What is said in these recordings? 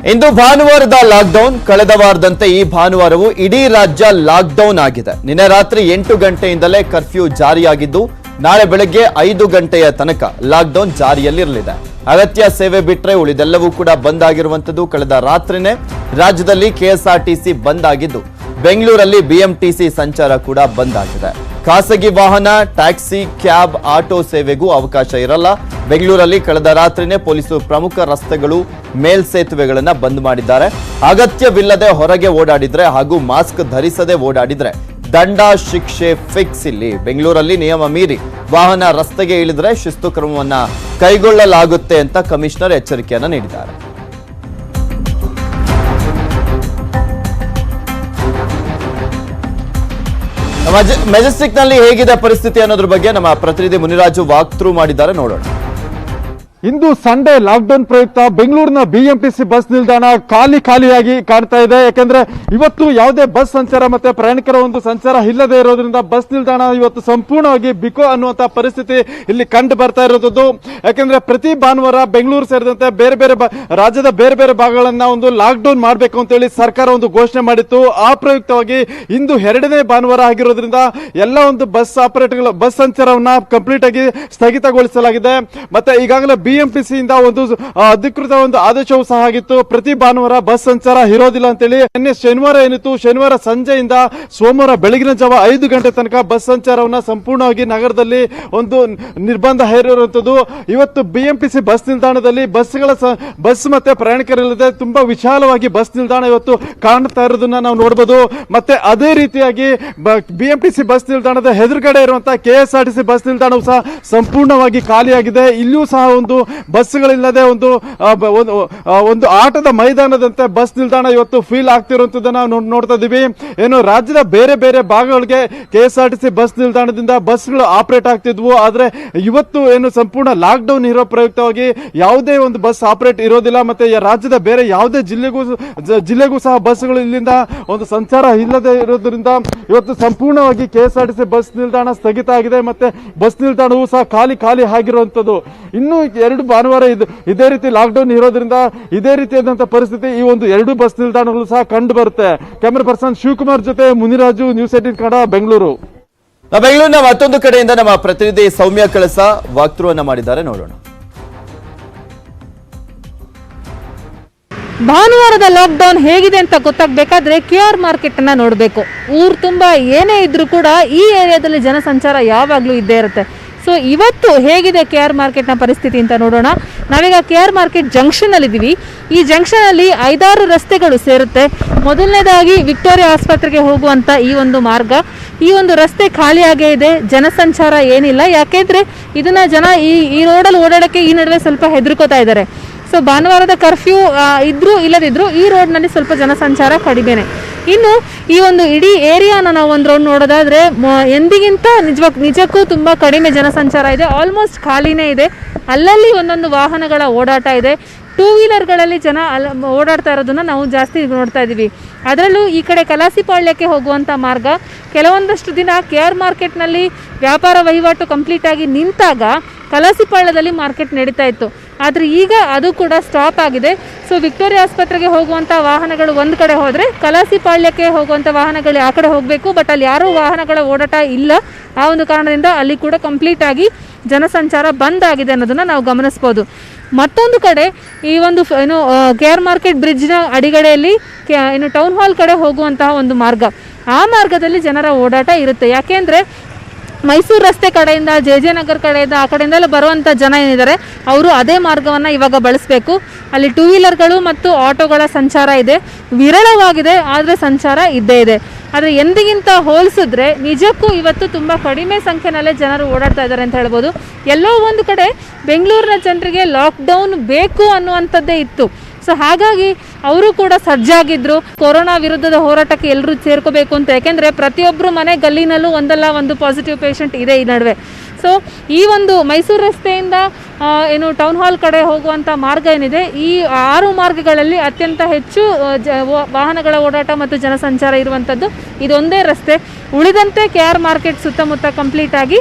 ಇಂದು ಭಾನುವಾರದ ಲಾಕ್ಡೌನ್. ಕಳೆದ ವಾರದಂತೆ ಈ ಭಾನುವಾರವೂ ಇಡೀ ರಾಜ್ಯ ಲಾಕ್ಡೌನ್ ಆಗಿದೆ. ನಿನ್ನೆ ರಾತ್ರಿ 8 ಗಂಟೆಯಿಂದಲೇ ಕರ್ಫ್ಯೂ ಜಾರಿಯಾಗಿದ್ದು ನಾಳೆ ಬೆಳಗ್ಗೆ 5 ಗಂಟೆಯ ತನಕ ಲಾಕ್ಡೌನ್ ಜಾರಿಯಲ್ಲಿರಲಿದೆ. ಅಗತ್ಯ ಸೇವೆ ಬಿಟ್ಟರೆ ಉಳಿದೆಲ್ಲವೂ ಕೂಡ ಬಂದ್ ಆಗಿರುವಂತದ್ದು. ಕಳೆದ ರಾತ್ರಿನೇ ರಾಜ್ಯದಲ್ಲಿ ಕೆಎಸ್ಆರ್ಟಿಸಿ ಬಂದ್ ಆಗಿದ್ದು ಬೆಂಗಳೂರಲ್ಲಿ ಬಿಎಂಟಿಸಿ ಸಂಚಾರ ಕೂಡ ಬಂದ್ ಆಗಿದೆ. ಖಾಸಗಿ ವಾಹನ, ಟ್ಯಾಕ್ಸಿ, ಕ್ಯಾಬ್, ಆಟೋ ಸೇವೆಗೂ ಅವಕಾಶ ಇರಲ್ಲ. ಬೆಂಗಳೂರಲ್ಲಿ ಕಳೆದ ರಾತ್ರಿನೇ ಪೊಲೀಸರು ಪ್ರಮುಖ ರಸ್ತೆಗಳು, ಮೇಲ್ಸೇತುವೆಗಳನ್ನು ಬಂದ್ ಮಾಡಿದ್ದಾರೆ. ಅಗತ್ಯವಿಲ್ಲದೆ ಹೊರಗೆ ಓಡಾಡಿದ್ರೆ ಹಾಗೂ ಮಾಸ್ಕ್ ಧರಿಸದೆ ಓಡಾಡಿದ್ರೆ ದಂಡ, ಶಿಕ್ಷೆ ಫಿಕ್ಸ್. ಇಲ್ಲಿ ಬೆಂಗಳೂರಲ್ಲಿ ನಿಯಮ ಮೀರಿ ವಾಹನ ರಸ್ತೆಗೆ ಇಳಿದ್ರೆ ಶಿಸ್ತು ಕ್ರಮವನ್ನ ಕೈಗೊಳ್ಳಲಾಗುತ್ತೆ ಅಂತ ಕಮಿಷನರ್ ಎಚ್ಚರಿಕೆಯನ್ನ ನೀಡಿದ್ದಾರೆ. ಮೆಜೆಸ್ಟಿಕ್ ನಲ್ಲಿ ಹೇಗಿದೆ ಪರಿಸ್ಥಿತಿ ಅನ್ನೋದ್ರ ಬಗ್ಗೆ ನಮ್ಮ ಪ್ರತಿನಿಧಿ ಮುನಿರಾಜು ವಾಕ್ ಥ್ರೂ ಮಾಡಿದ್ದಾರೆ, ನೋಡೋಣ. ಇಂದು ಸಂಡೇ ಲಾಕ್ಡೌನ್ ಪ್ರಯುಕ್ತ ಬೆಂಗಳೂರಿನ ಬಿಎಂಟಿಸಿ ಬಸ್ ನಿಲ್ದಾಣ ಖಾಲಿಯಾಗಿ ಕಾಣ್ತಾ ಇದೆ. ಯಾಕಂದ್ರೆ ಇವತ್ತು ಯಾವುದೇ ಬಸ್ ಸಂಚಾರ ಮತ್ತೆ ಪ್ರಯಾಣಿಕರ ಒಂದು ಸಂಚಾರ ಇಲ್ಲದೆ ಇರೋದ್ರಿಂದ ಬಸ್ ನಿಲ್ದಾಣ ಇವತ್ತು ಸಂಪೂರ್ಣವಾಗಿ ಬಿಕೋ ಅನ್ನುವಂತ ಪರಿಸ್ಥಿತಿ ಇಲ್ಲಿ ಕಂಡು ಬರ್ತಾ ಇರೋದು. ಯಾಕಂದ್ರೆ ಪ್ರತಿ ಭಾನುವಾರ ಬೆಂಗಳೂರು ಸೇರಿದಂತೆ ಬೇರೆ ರಾಜ್ಯದ ಬೇರೆ ಭಾಗಗಳನ್ನ ಒಂದು ಲಾಕ್ಡೌನ್ ಮಾಡಬೇಕು ಅಂತ ಹೇಳಿ ಸರ್ಕಾರ ಒಂದು ಘೋಷಣೆ ಮಾಡಿತ್ತು. ಆ ಪ್ರಯುಕ್ತವಾಗಿ ಇಂದು 2ನೇ ಭಾನುವಾರ ಆಗಿರೋದ್ರಿಂದ ಎಲ್ಲ ಒಂದು ಬಸ್ ಆಪರೇಟರ್ಗಳು ಬಸ್ ಸಂಚಾರವನ್ನ ಕಂಪ್ಲೀಟ್ ಆಗಿ ಸ್ಥಗಿತಗೊಳಿಸಲಾಗಿದೆ. ಮತ್ತೆ ಈಗಾಗಲೇ ಬಿಎಂಟಿಸಿ ಇಂದ ಒಂದು ಅಧಿಕೃತ ಒಂದು ಆದೇಶವೂ ಸಹ ಆಗಿತ್ತು, ಪ್ರತಿ ಭಾನುವಾರ ಬಸ್ ಸಂಚಾರ ಇರೋದಿಲ್ಲ ಅಂತೇಳಿ. ನಿನ್ನೆ ಶನಿವಾರ ಏನಿತ್ತು, ಶನಿವಾರ ಸಂಜೆಯಿಂದ ಸೋಮವಾರ ಬೆಳಗಿನ ಜಾವ 5 ಗಂಟೆ ತನಕ ಬಸ್ ಸಂಚಾರವನ್ನ ಸಂಪೂರ್ಣವಾಗಿ ನಗರದಲ್ಲಿ ಒಂದು ನಿರ್ಬಂಧ ಹೇರಿರುವಂತದ್ದು. ಇವತ್ತು ಬಿಎಂಟಿಸಿ ಬಸ್ ನಿಲ್ದಾಣದಲ್ಲಿ ಬಸ್ ಮತ್ತೆ ಪ್ರಯಾಣಿಕರಿಲ್ಲದೆ ತುಂಬಾ ವಿಶಾಲವಾಗಿ ಬಸ್ ನಿಲ್ದಾಣ ಇವತ್ತು ಕಾಣ್ತಾ ಇರೋದನ್ನ ನಾವು ನೋಡಬಹುದು. ಮತ್ತೆ ಅದೇ ರೀತಿಯಾಗಿ ಬಿಎಂಟಿಸಿ ಬಸ್ ನಿಲ್ದಾಣದ ಎದುರುಗಡೆ ಇರುವಂತಹ ಕೆಎಸ್ಆರ್ಟಿಸಿ ಬಸ್ ನಿಲ್ದಾಣವು ಸಹ ಸಂಪೂರ್ಣವಾಗಿ ಖಾಲಿಯಾಗಿದೆ. ಇಲ್ಲಿಯೂ ಸಹ ಒಂದು ಬಸ್ಗಳಿಲ್ಲದೆ ಒಂದು ಆಟದ ಮೈದಾನದಂತೆ ಬಸ್ ನಿಲ್ದಾಣ ಇವತ್ತು ಫೀಲ್ ಆಗ್ತಿರುವಂತದನ್ನ ನೋಡ್ತಾ ಇದೀವಿ. ಏನು ರಾಜ್ಯದ ಬೇರೆ ಭಾಗಗಳಿಗೆ ಕೆಎಸ್ಆರ್ಟಿಸಿ ಬಸ್ ನಿಲ್ದಾಣದಿಂದ ಬಸ್ಗಳು ಆಪರೇಟ್ ಆಗ್ತಿದ್ವು. ಆದ್ರೆ ಇವತ್ತು ಏನು ಸಂಪೂರ್ಣ ಲಾಕ್ ಡೌನ್ ಇರೋ ಪ್ರಯುಕ್ತವಾಗಿ ಯಾವುದೇ ಒಂದು ಬಸ್ ಆಪರೇಟ್ ಇರೋದಿಲ್ಲ. ಮತ್ತೆ ರಾಜ್ಯದ ಬೇರೆ ಯಾವುದೇ ಜಿಲ್ಲೆಗೂ ಸಹ ಬಸ್ಗಳು ಇಲ್ಲಿಂದ ಒಂದು ಸಂಚಾರ ಇಲ್ಲದೆ ಇರೋದ್ರಿಂದ ಇವತ್ತು ಸಂಪೂರ್ಣವಾಗಿ ಕೆಎಸ್ಆರ್ಟಿಸಿ ಬಸ್ ನಿಲ್ದಾಣ ಸ್ಥಗಿತ ಆಗಿದೆ. ಮತ್ತೆ ಬಸ್ ನಿಲ್ದಾಣವೂ ಸಹ ಖಾಲಿ ಆಗಿರುವಂತದ್ದು. ಇನ್ನು 2 ಭಾನುವಾರ ಇದೇ ರೀತಿ ಲಾಕ್ ಡೌನ್ ಇರೋದ್ರಿಂದ ಇದೇ ರೀತಿಯಾದಂತಹ ಪರಿಸ್ಥಿತಿ ಈ ಒಂದು 2 ಬಸ್ ನಿಲ್ದಾಣಗಳು ಸಹ ಕಂಡು ಬರುತ್ತೆ. ಕ್ಯಾಮರಾ ಪರ್ಸನ್ ಶಿವಕುಮಾರ್ ಜೊತೆ ಮುನಿರಾಜು, ನ್ಯೂಸ್ 18 ಕನ್ನಡ, ಬೆಂಗಳೂರು. ಬೆಂಗಳೂರಿನ ಮತ್ತೊಂದು ಕಡೆಯಿಂದ ನಮ್ಮ ಪ್ರತಿನಿಧಿ ಸೌಮ್ಯ ಕಳಸ ವಾಕ್ ಥ್ರೂ ಅನ್ನ ಮಾಡಿದ್ದಾರೆ, ನೋಡೋಣ. ಭಾನುವಾರದ ಲಾಕ್ಡೌನ್ ಹೇಗಿದೆ ಅಂತ ಗೊತ್ತಾಗಬೇಕಾದ್ರೆ KR ಮಾರ್ಕೆಟ್ ಅನ್ನ ನೋಡಬೇಕು. ಊರು ತುಂಬಾ ಏನೇ ಇದ್ರೂ ಕೂಡ ಈ ಏರಿಯಾದಲ್ಲಿ ಜನಸಂಚಾರ ಯಾವಾಗಲೂ ಇದ್ದೇ ಇರುತ್ತೆ. ಸೊ ಇವತ್ತು ಹೇಗಿದೆ KR ಮಾರ್ಕೆಟ್ನ ಪರಿಸ್ಥಿತಿ ಅಂತ ನೋಡೋಣ. ನಾವೀಗ KR ಮಾರ್ಕೆಟ್ ಜಂಕ್ಷನ್ ಅಲ್ಲಿ ಇದ್ದೀವಿ. ಈ ಜಂಕ್ಷನ್ ಅಲ್ಲಿ 5-6 ರಸ್ತೆಗಳು ಸೇರುತ್ತೆ. ಮೊದಲನೇದಾಗಿ ವಿಕ್ಟೋರಿಯಾ ಆಸ್ಪತ್ರೆಗೆ ಹೋಗುವಂತ ಈ ಒಂದು ಮಾರ್ಗ, ಈ ಒಂದು ರಸ್ತೆ ಖಾಲಿಯಾಗೇ ಇದೆ, ಜನಸಂಚಾರ ಏನಿಲ್ಲ. ಯಾಕೆಂದ್ರೆ ಇದನ್ನ ಜನ ಈ ರೋಡಲ್ಲಿ ಓಡಾಡಕ್ಕೆ ಈ ನಡುವೆ ಸ್ವಲ್ಪ ಹೆದರ್ಕೋತಾ ಇದ್ದಾರೆ. ಸೊ ಭಾನುವಾರದ ಕರ್ಫ್ಯೂ ಇದ್ರೂ ಇಲ್ಲದಿದ್ರು ಈ ರೋಡ್ನಲ್ಲಿ ಸ್ವಲ್ಪ ಜನಸಂಚಾರ ಕಡಿಮೆನೆ. ಇನ್ನು ಈ ಒಂದು ಇಡೀ ಏರಿಯಾನ ನಾವು ಒಂದು ರೌಂಡ್ ನೋಡೋದಾದ್ರೆ ಎಂದಿಗಿಂತ ನಿಜಕ್ಕೂ ತುಂಬಾ ಕಡಿಮೆ ಜನಸಂಚಾರ ಇದೆ. ಆಲ್ಮೋಸ್ಟ್ ಖಾಲಿನೇ ಇದೆ. ಅಲ್ಲಲ್ಲಿ ಒಂದೊಂದು ವಾಹನಗಳ ಓಡಾಟ ಇದೆ. 2 ವೀಲರ್ಗಳಲ್ಲಿ ಜನ ಓಡಾಡ್ತಾ ಇರೋದನ್ನ ನಾವು ಜಾಸ್ತಿ ನೋಡ್ತಾ ಇದ್ದೀವಿ. ಅದರಲ್ಲೂ ಈ ಕಡೆ ಕಲಾಸಿಪಾಳ್ಯಕ್ಕೆ ಹೋಗುವಂಥ ಮಾರ್ಗ ಕೆಲವೊಂದಷ್ಟು ದಿನ KR ಮಾರ್ಕೆಟ್ನಲ್ಲಿ ವ್ಯಾಪಾರ ವಹಿವಾಟು ಕಂಪ್ಲೀಟ್ ಆಗಿ ನಿಂತಾಗ ಕಲಾಸಿಪಾಳ್ಯದಲ್ಲಿ ಮಾರ್ಕೆಟ್ ನಡೀತಾ ಇತ್ತು. ಆದರೆ ಈಗ ಅದು ಕೂಡ ಸ್ಟಾಪ್ ಆಗಿದೆ. ಸೊ ವಿಕ್ಟೋರಿಯಾ ಆಸ್ಪತ್ರೆಗೆ ಹೋಗುವಂಥ ವಾಹನಗಳು ಒಂದು ಕಡೆ ಹೋದರೆ ಕಲಾಸಿಪಾಳ್ಯಕ್ಕೆ ಹೋಗುವಂಥ ವಾಹನಗಳು ಆ ಕಡೆ ಹೋಗಬೇಕು. ಬಟ್ ಅಲ್ಲಿ ಯಾರೂ ವಾಹನಗಳ ಓಡಾಟ ಇಲ್ಲ. ಆ ಒಂದು ಕಾರಣದಿಂದ ಅಲ್ಲಿ ಕೂಡ ಕಂಪ್ಲೀಟ್ ಆಗಿ ಜನಸಂಚಾರ ಬಂದ್ ಆಗಿದೆ ಅನ್ನೋದನ್ನು ನಾವು ಗಮನಿಸ್ಬೋದು. ಮತ್ತೊಂದು ಕಡೆ ಈ ಒಂದು KR ಮಾರ್ಕೆಟ್ ಬ್ರಿಡ್ಜ್ನ ಅಡಿಗಡೆಯಲ್ಲಿ ಟೌನ್ ಹಾಲ್ ಕಡೆ ಹೋಗುವಂತಹ ಒಂದು ಮಾರ್ಗ, ಆ ಮಾರ್ಗದಲ್ಲಿ ಜನರ ಓಡಾಟ ಇರುತ್ತೆ. ಯಾಕೆಂದರೆ ಮೈಸೂರು ರಸ್ತೆ ಕಡೆಯಿಂದ, JJ ನಗರ್ ಕಡೆಯಿಂದ, ಆ ಕಡೆಯಿಂದೆಲ್ಲ ಬರುವಂಥ ಜನ ಏನಿದ್ದಾರೆ ಅವರು ಅದೇ ಮಾರ್ಗವನ್ನು ಇವಾಗ ಬಳಸಬೇಕು. ಅಲ್ಲಿ 2 ವೀಲರ್ಗಳು ಮತ್ತು ಆಟೋಗಳ ಸಂಚಾರ ಇದೆ, ವಿರಳವಾಗಿದೆ, ಆದರೆ ಸಂಚಾರ ಇದ್ದೇ ಇದೆ. ಆದರೆ ಎಂದಿಗಿಂತ ಹೋಲಿಸಿದ್ರೆ ನಿಜಕ್ಕೂ ಇವತ್ತು ತುಂಬ ಕಡಿಮೆ ಸಂಖ್ಯೆನಲ್ಲೇ ಜನರು ಓಡಾಡ್ತಾ ಇದ್ದಾರೆ ಅಂತ ಹೇಳ್ಬೋದು. ಎಲ್ಲೋ ಒಂದು ಕಡೆ ಬೆಂಗಳೂರಿನ ಜನರಿಗೆ ಲಾಕ್ಡೌನ್ ಬೇಕು ಅನ್ನುವಂಥದ್ದೇ ಇತ್ತು. ಸೊ ಹಾಗಾಗಿ ಅವರು ಕೂಡ ಸಜ್ಜಾಗಿದ್ರು ಕೊರೋನಾ ವಿರುದ್ಧದ ಹೋರಾಟಕ್ಕೆ ಎಲ್ಲರೂ ಸೇರ್ಕೋಬೇಕು ಅಂತ. ಯಾಕೆಂದರೆ ಪ್ರತಿಯೊಬ್ಬರು ಮನೆ ಗಲ್ಲಿನಲ್ಲೂ ಒಂದಲ್ಲ ಒಂದು ಪಾಸಿಟಿವ್ ಪೇಷಂಟ್ ಇದೆ ಈ ನಡುವೆ. ಸೊ ಈ ಒಂದು ಮೈಸೂರು ರಸ್ತೆಯಿಂದ ಏನು ಟೌನ್ ಹಾಲ್ ಕಡೆ ಹೋಗುವಂಥ ಮಾರ್ಗ ಏನಿದೆ, ಈ 6 ಮಾರ್ಗಗಳಲ್ಲಿ ಅತ್ಯಂತ ಹೆಚ್ಚು ವಾಹನಗಳ ಓಡಾಟ ಮತ್ತು ಜನಸಂಚಾರ ಇರುವಂಥದ್ದು ಇದೊಂದೇ ರಸ್ತೆ. ಉಳಿದಂತೆ KR ಮಾರ್ಕೆಟ್ ಸುತ್ತಮುತ್ತ ಕಂಪ್ಲೀಟ್ ಆಗಿ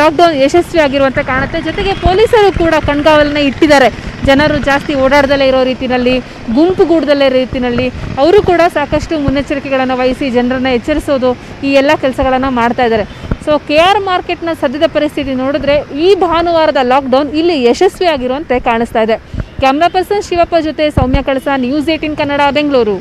ಲಾಕ್ಡೌನ್ ಯಶಸ್ವಿಯಾಗಿರುವಂಥ ಕಾಣುತ್ತೆ. ಜೊತೆಗೆ ಪೊಲೀಸರು ಕೂಡ ಕಣ್ಗಾವಲನ್ನ ಇಟ್ಟಿದ್ದಾರೆ. ಜನರು ಜಾಸ್ತಿ ಓಡಾಡದಲ್ಲೇ ಇರೋ ರೀತಿಯಲ್ಲಿ, ಗುಂಪುಗೂಡದಲ್ಲೇ ರೀತಿಯಲ್ಲಿ ಅವರು ಕೂಡ ಸಾಕಷ್ಟು ಮುನ್ನೆಚ್ಚರಿಕೆಗಳನ್ನು ವಹಿಸಿ ಜನರನ್ನು ಎಚ್ಚರಿಸೋದು, ಈ ಎಲ್ಲ ಕೆಲಸಗಳನ್ನು ಮಾಡ್ತಾ ಇದ್ದಾರೆ. ಸೊ KR ಮಾರ್ಕೆಟ್ನ ಸದ್ಯದ ಪರಿಸ್ಥಿತಿ ನೋಡಿದ್ರೆ ಈ ಭಾನುವಾರದ ಲಾಕ್ಡೌನ್ ಇಲ್ಲಿ ಯಶಸ್ವಿಯಾಗಿರುವಂತೆ ಕಾಣಿಸ್ತಾ ಇದೆ. ಕ್ಯಾಮ್ರಾ ಪರ್ಸನ್ ಶಿವಪ್ಪ ಜೊತೆ ಸೌಮ್ಯ ಕಳಸ, ನ್ಯೂಸ್ 18 ಕನ್ನಡ, ಬೆಂಗಳೂರು.